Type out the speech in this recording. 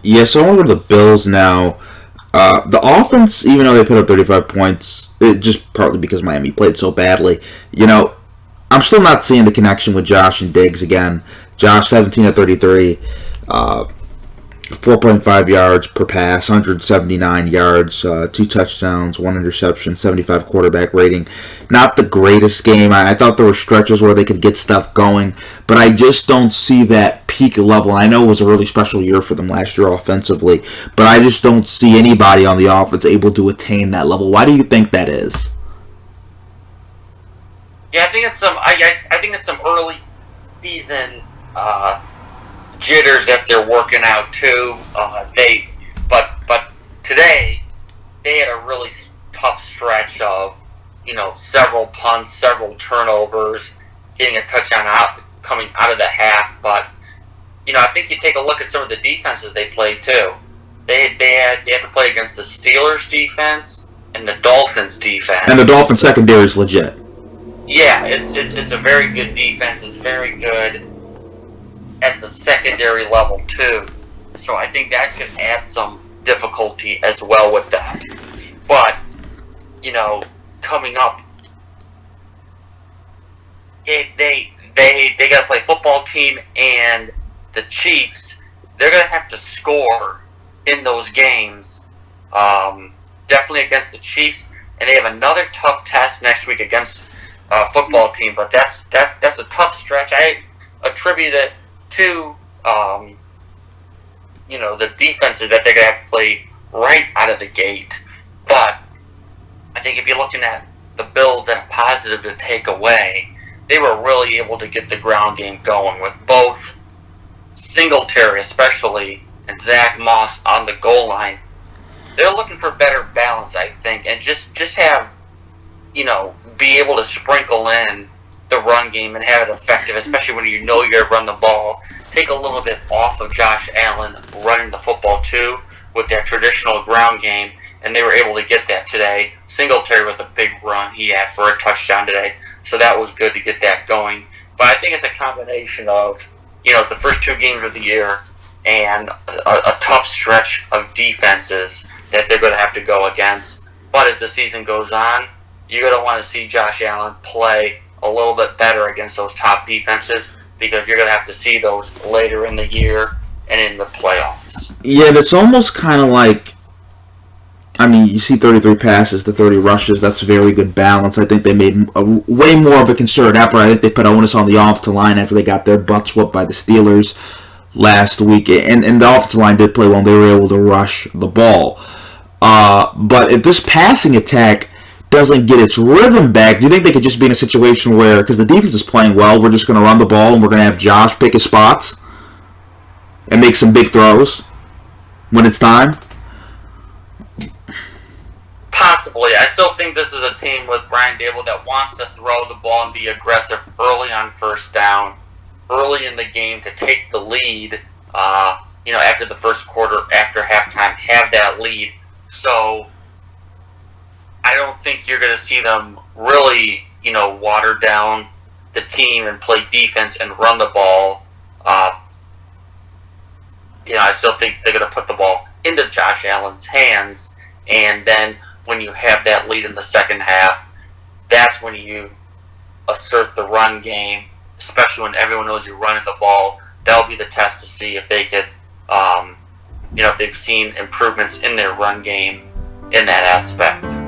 Yeah, so I want to go to the Bills now. The offense, even though they put up 35 points, just partly because Miami played so badly, I'm still not seeing the connection with Josh and Diggs again. Josh, 17 of 33, 4.5 yards per pass, 179 yards, 2 touchdowns, 1 interception, 75 quarterback rating. Not the greatest game. I thought there were stretches where they could get stuff going, but I just don't see that peak level. I know it was a really special year for them last year offensively, but I just don't see anybody on the offense able to attain that level. Why do you think that is? Yeah, I think it's some early season jitters that they're working out too. But today they had a really tough stretch of several punts, several turnovers, getting a touchdown coming out of the half. But I think you take a look at some of the defenses they played too. They had to play against the Steelers defense and the Dolphins defense. And the Dolphins secondary is legit. Yeah, it's a very good defense. It's very good at the secondary level too. So I think that could add some difficulty as well with that. But coming up, they got to play football team and the Chiefs. They're going to have to score in those games. Definitely against the Chiefs, and they have another tough test next week against football team. But that's a tough stretch. I attribute it to the defenses that they're going to have to play right out of the gate. But I think if you're looking at the Bills and a positive to take away, they were really able to get the ground game going with both Singletary especially and Zach Moss on the goal line. They're looking for better balance, I think, and just have, be able to sprinkle in the run game and have it effective, especially when you're going to run the ball. Take a little bit off of Josh Allen running the football too with that traditional ground game, and they were able to get that today. Singletary with a big run he had for a touchdown today, so that was good to get that going. But I think it's a combination of, it's the first 2 games of the year and a tough stretch of defenses that they're going to have to go against. But as the season goes on, you're going to want to see Josh Allen play a little bit better against those top defenses, because you're going to have to see those later in the year and in the playoffs. Yeah, it's almost kind of like, you see 33 passes to 30 rushes. That's very good balance. I think they made way more of a concerted effort. I think they put onus on the offensive line after they got their butts whooped by the Steelers last week. And the offensive line did play well. They were able to rush the ball. But if this passing attack doesn't get its rhythm back, do you think they could just be in a situation where, because the defense is playing well, we're just going to run the ball and we're going to have Josh pick his spots and make some big throws when it's time? Possibly. I still think this is a team with Brian Dable that wants to throw the ball and be aggressive early on first down, early in the game to take the lead, after the first quarter, after halftime, have that lead. So I don't think you're going to see them really, water down the team and play defense and run the ball. I still think they're going to put the ball into Josh Allen's hands, and then when you have that lead in the second half, that's when you assert the run game, especially when everyone knows you're running the ball. That'll be the test to see if they could, if they've seen improvements in their run game in that aspect.